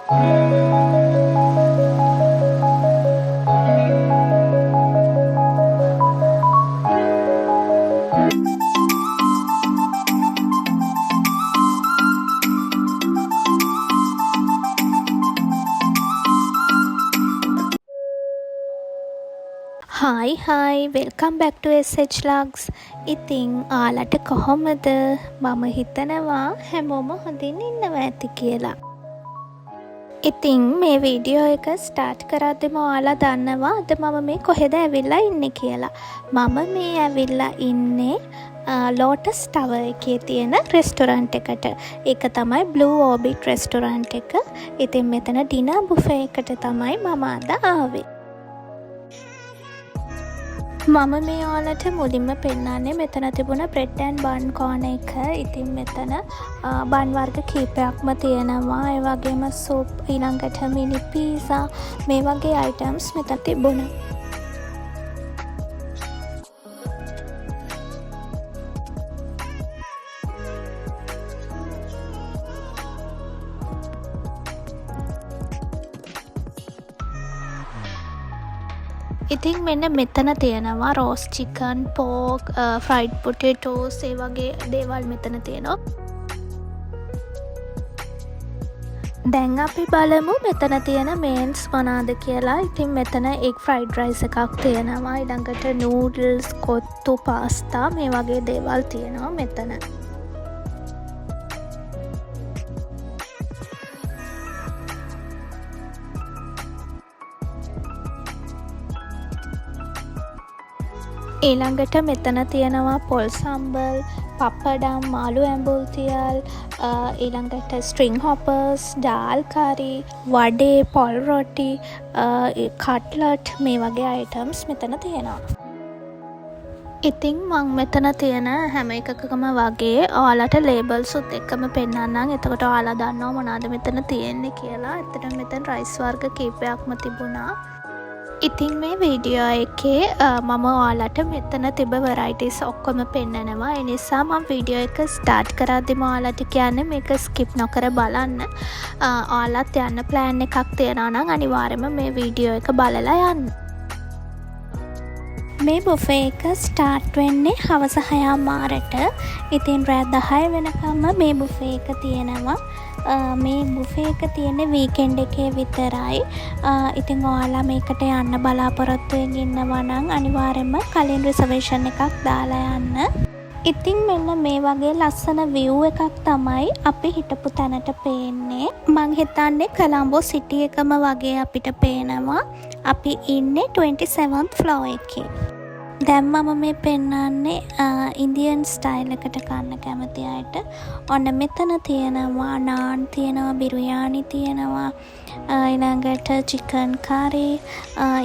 Hi, welcome back to SH Logs. ඉතින් ආලට කොහොමද? මම හිතනවා හැමෝම හොඳින් ඉන්නවා ඇති කියලා. ඉතින් මේ වීඩියෝ එක ස්ටාර්ට් කරද්දිම ඔයාලා දන්නවා අද මම මේ කොහෙද ඇවිල්ලා ඉන්නේ කියලා. මම මේ ඇවිල්ලා ඉන්නේ ලෝටස් ටවර් එකේ තියෙන රෙස්ටොරන්ට් එකට. ඒක තමයි Blue Orbit රෙස්ටොරන්ට් එක. ඉතින් මෙතන ඩිනර් බුෆේ එකට තමයි මම අද ආවේ. මම මේ ඔයාලට මුලින්ම පෙන්නන්නේ මෙතන තිබුණ බ්‍රෙඩ් ඇන්ඩ් බන් කෝන එක. ඉතින් මෙතන බන් වර්ග කීපයක්ම තියෙනවා. ඒ වගේම සූප්, ඊළඟට මිනි පීසා, මේ වගේ අයිටම්ස් මෙතන තිබුණා. ඉතින් මෙන්න මෙතන තියෙනවා රෝස් චිකන්, පෝක්, ෆ්‍රයිඩ් පොටේටෝස්, ඒ වගේ දේවල් මෙතන තියෙනවා. දැන් අපි බලමු මෙතන තියෙන මේන්ස් මොනවාද කියලා. ඉතින් මෙතන එග් ෆ්‍රයිඩ් රයිස් එකක් තියෙනවා. ඊළඟට නූඩල්ස්, කොත්තු, පාස්තා, මේ වගේ දේවල් තියෙනවා මෙතන. ඊළඟට මෙතන තියෙනවා පොල් සම්බල්, පප්පඩම්, මාළු ඇඹුල් තියල්, ඊළඟට ස්ට්‍රිං හොපර්ස්, ඩාල් කරි, වඩේ, පොල් රොටි, කට්ලට්, මේ වගේ අයිටම්ස් මෙතන තියෙනවා. ඉතින් මං මෙතන තියෙන හැම එකකම වගේ ඔයාලට ලේබල්සුත් එක්කම පෙන්නන්නම්. එතකොට ඔයාලා දන්නවා මොනවද මෙතන තියෙන්නේ කියලා. ඇත්තටම මෙතන රයිස් වර්ග කීපයක්ම තිබුණා. ඉතින් මේ වීඩියෝ එකේ මම ඔයාලට මෙතන තිබ වෙරයිටිස් ඔක්කොම පෙන්නනවා. ඒ නිසා මම වීඩියෝ එක ස්ටාර්ට් කරද්දිම ඔයාලට කියන්නේ මේක ස්කිප් නොකර බලන්න. ඔයාලත් යන්න ප්ලෑන් එකක් තියෙනවා නම් අනිවාර්යයෙන්ම මේ වීඩියෝ එක බලලා යන්න. මේ බුෆේ එක ස්ටාර්ට් වෙන්නේ හවස 6:00ට. ඉතින් රෑ 10 වෙනකම්ම මේ බුෆේ එක තියෙනවා. මේ බුෆේ එක තියෙන්නේ වීකෙන්ඩ් එකේ විතරයි. ඉතින් ඔයාලා මේකට යන්න බලාපොරොත්තුවෙන් ඉන්නවා නම් අනිවාර්යයෙන්ම කලින් රිසර්වේෂන් එකක් දාලා යන්න. ඉතින් මෙන්න මේ වගේ ලස්සන view එකක් තමයි අපි හිටපු තැනට පේන්නේ. මං හිතන්නේ කොළඹ සිටි එකම වගේ අපිට පේනවා. අපි ඉන්නේ 27th floor එකේ. දැන් මම මේ පෙන්නන්නේ ඉන්දියන් ස්ටයිල් එකට කන්න කැමති අයට. ඔන්න මෙතන තියෙනවා නාන් තියෙනවා, බිරියානි තියෙනවා, ඊළඟට චිකන් කරි,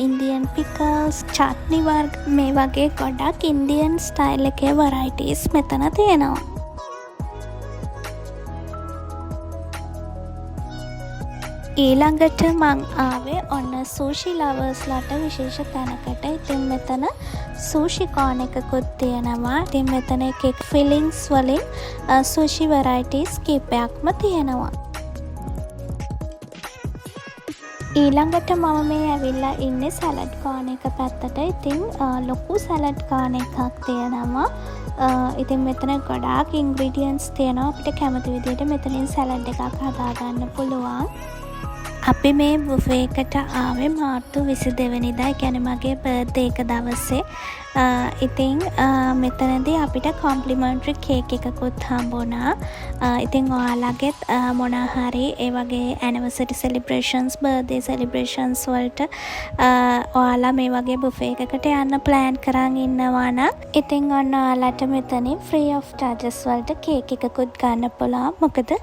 ඉන්දියන් පිකල්ස්, චට්නි වර්ග, මේ වගේ ගොඩක් ඉන්දියන් ස්ටයිල් එකේ වෙරයිටිස් මෙතන තියෙනවා. ඊළඟට මං ආවේ ඔන්න සූෂි ලවර්ස්ලාට විශේෂ තැනකට. ඉතින් මෙතන සූෂි කෝන් එකකුත් තියෙනවා. ඉතින් මෙතන කෙක් ෆිලිංස් වලින් සූෂි වෙරයිටිස් කීපයක්ම තියෙනවා. ඊළඟට මම මේ ඇවිල්ලා ඉන්නේ සැලඩ් කෝන් එක පැත්තට. ඉතින් ලොකු සැලඩ් කෝන් එකක් තියෙනවා. ඉතින් මෙතන ගොඩාක් ඉන්ග්‍රීඩියන්ට්ස් තියෙනවා. අපිට කැමති විදිහට මෙතනින් සැලඩ් එකක් හදාගන්න පුළුවන්. අපි මේ බුෆේ එකට ආවේ මාර්තු 22 වෙනිදා. ඒ කියන්නේ මගේ බර්ත්ඩේ එක දවසේ. ඉතින් මෙතනදී අපිට කොම්ප්ලිමන්ටරි කේක් එකකුත් හම්බුණා. ඉතින් ඔයාලගෙත් මොනවා හරි ඒ වගේ ඇනිවර්සරි සෙලිබ්‍රේෂන්ස්, බර්ත්ඩේ සෙලිබ්‍රේෂන්ස් වලට ඔයාලා මේ වගේ බුෆේ එකකට යන්න ප්ලෑන් කරන් ඉන්නවා නම් ඉතින් ඔන්න ඔයාලට මෙතනින් ෆ්‍රී ඔෆ් චාර්ජස් වලට කේක් එකකුත් ගන්න පුළුවන්. මොකද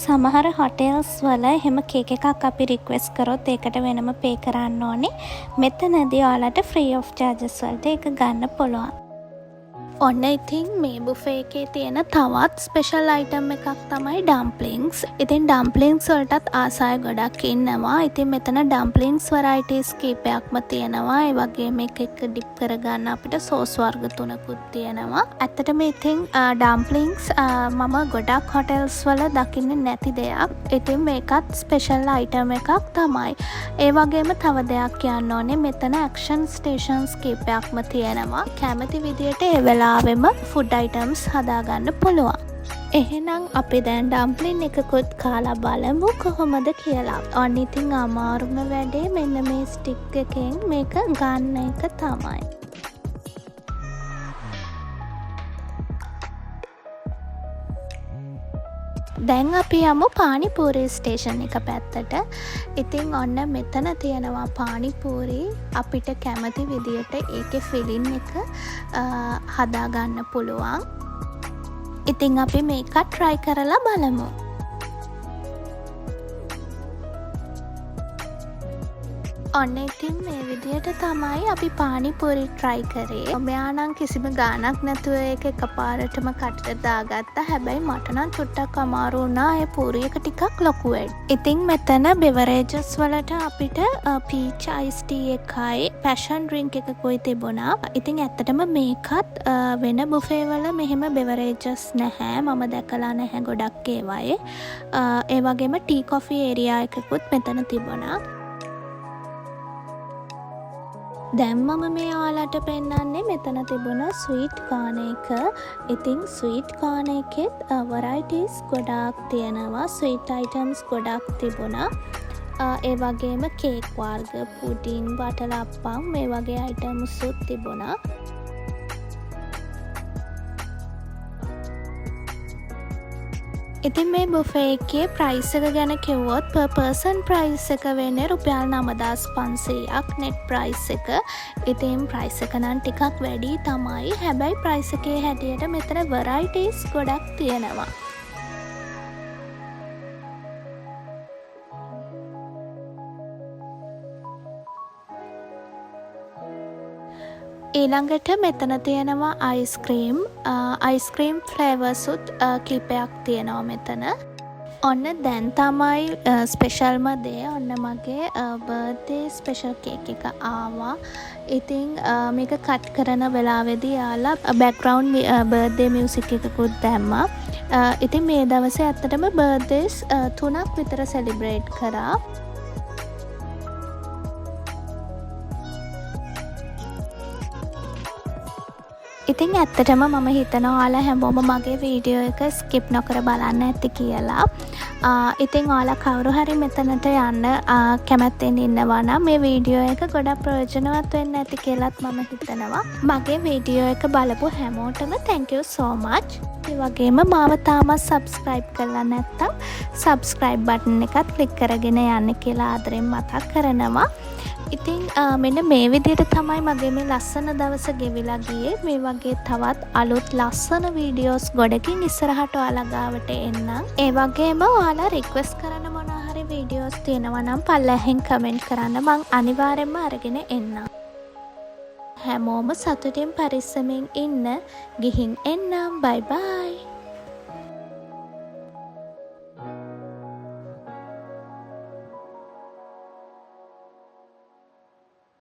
සමහර හොටෙල්ස් වල එහෙම කේක් එකක් අපි රික්වෙස්ට් කරොත් ඒකට වෙනම පේ කරන්න ඕනේ. මෙතනදී ඔයාලට ෆ්‍රී ඔෆ් චාර්ජස් වලට ඒක ගන්න පුළුවන්. ඔන්න ඉතින් මේ බුෆේ එකේ තියෙන තවත් ස්පෙෂල් අයිටම් එකක් තමයි ඩම්ප්ලින්ග්ස්. ඉතින් ඩම්ප්ලින්ග්ස් වලටත් ආසාය ගොඩක් ඉන්නවා. ඉතින් මෙතන ඩම්ප්ලින්ග්ස් වරයිටිස් කීපයක්ම තියෙනවා. ඒ වගේම එක ඩිප් කරගන්න අපිට සෝස් වර්ග 3කුත් තියෙනවා. ඇත්තටම ඉතින් ඩම්ප්ලින්ග්ස් මම ගොඩක් හොටෙල්ස් වල දකින්නේ නැති දෙයක්. ඉතින් මේකත් ස්පෙෂල් අයිටම් එකක් තමයි. ඒ වගේම තව දෙයක් කියන්න ඕනේ, මෙතන ඇක්ෂන් ස්ටේෂන්ස් කීපයක්ම තියෙනවා. කැමති විදියට ඒ වෙලාවෙම ෆුඩ් අයිටම්ස් හදාගන්න පුළුවන්. එහෙනම් අපි දැන් ඩම්ප්ලින් එකකුත් කාලා බලමු කොහොමද කියලා. ඔන්න ඉතින් අමාරුම වැඩේ මෙන්න මේ ස්ටික් එකෙන් මේක ගන්න එක තමයි. දැන් අපි යමු පානිපූරි ස්ටේෂන් එක පැත්තට. ඉතින් ඔන්න මෙතන තියෙනවා පානිපූරි. අපිට කැමති විදියට ඒකේ ෆිලින් එක හදාගන්න පුළුවන්. ඉතින් අපි මේකත් try කරලා බලමු. ඔන්න ඉතින් මේ විදියට තමයි අපි පානිපූරි try කරේ. මෙයා නම් කිසිම ගාණක් නැතුව ඒක එකපාරටම කටට දාගත්තා. හැබැයි මට නම් චුට්ටක් අමාරු වුණා ඒ පූරි එක ටිකක් ලොකු වෙන්න. ඉතින් මෙතන බෙවරේජස් වලට අපිට පීච් අයිස් ටී එකයි පැෂන් ඩ්‍රින්ක් එකකුයි තිබුණා. ඉතින් ඇත්තටම මේකත් වෙන බුෆේ වල මෙහෙම බෙවරේජස් නැහැ. මම දැකලා නැහැ ගොඩක් ඒවායේ. ඒ වගේම ටී කොෆි ඒරියා එකකුත් මෙතන තිබුණා. දැන් මම මේ ඔයාලට පෙන්නන්නේ මෙතන තිබුණ ස්වීට් කාන එක. ඉතින් ස්වීට් කාන එකෙත් වරයිටිස් ගොඩාක් තියෙනවා. ස්වීට් අයිටම්ස් ගොඩක් තිබුණා. ඒ වගේම කේක් වර්ග, පුඩින්, බටලප්පම් මේ වගේ අයිටම්ස් උත් තිබුණා. ඉතින් මේ බුෆේ එකේ ප්‍රයිස් එක ගැන කිව්වොත් per person ප්‍රයිස් එක වෙන්නේ රුපියල් 9500ක් net ප්‍රයිස් එක. ඉතින් ප්‍රයිස් එක නම් ටිකක් වැඩි තමයි. හැබැයි ප්‍රයිස් එකේ හැටියට මෙතන varieties ගොඩක් තියෙනවා. ඊළඟට මෙතන තියෙනවා අයිස්ක්‍රීම් ෆ්ලේවර්ස් උත් කීපයක් තියෙනවා මෙතන. ඔන්න දැන් තමයි ස්පෙෂල්ම දේ. ඔන්න මගේ බර්ත්ඩේ ස්පෙෂල් කේක් එක ආවා. ඉතින් මේක කට් කරන වෙලාවේදී යාලා බෑග්ග්‍රවුන්ඩ් බර්ත්ඩේ මියුසික් එකකුත් දැම්මා. ඉතින් මේ දවසේ ඇත්තටම බර්ත්ඩේස් 3ක් විතර සෙලිබ්‍රේට් කරා. ඉතින් ඇත්තටම මම හිතනවා ඔයාලා හැමෝම මගේ වීඩියෝ එක ස්කිප් නොකර බලන්න ඇති කියලා. ඉතින් ඔයාලා කවුරු හරි මෙතනට යන්න කැමැත්තෙන් ඉන්නවා නම් මේ වීඩියෝ එක ගොඩක් ප්‍රයෝජනවත් වෙන්න ඇති කියලාත් මම හිතනවා. මගේ වීඩියෝ එක බලපු හැමෝටම thank you so much. ඒ වගේම මාව තාමත් subscribe කරලා නැත්නම් subscribe button එකත් click කරගෙන යන්න කියලා ආදරෙන් මතක් කරනවා. ඉතින් මෙන්න මේ විදිහට තමයි මගේ මේ ලස්සන දවස ගෙවිලා ගියේ. මේ වගේ තවත් අලුත් ලස්සන වීඩියෝස් ගොඩකින් ඉස්සරහට ඔයාලා ගාවට එන්නම්. ඒ වගේම ඔයාලා රික්වෙස්ට් කරන මොනවා හරි වීඩියෝස් තියෙනවා නම් පල්ලෙහෙන් කමෙන්ට් කරන්න. මං අනිවාර්යෙන්ම අරගෙන එන්නම්. හැමෝම සතුටින් පරිස්සමින් ඉන්න. ගිහින් එන්නම්. bye bye.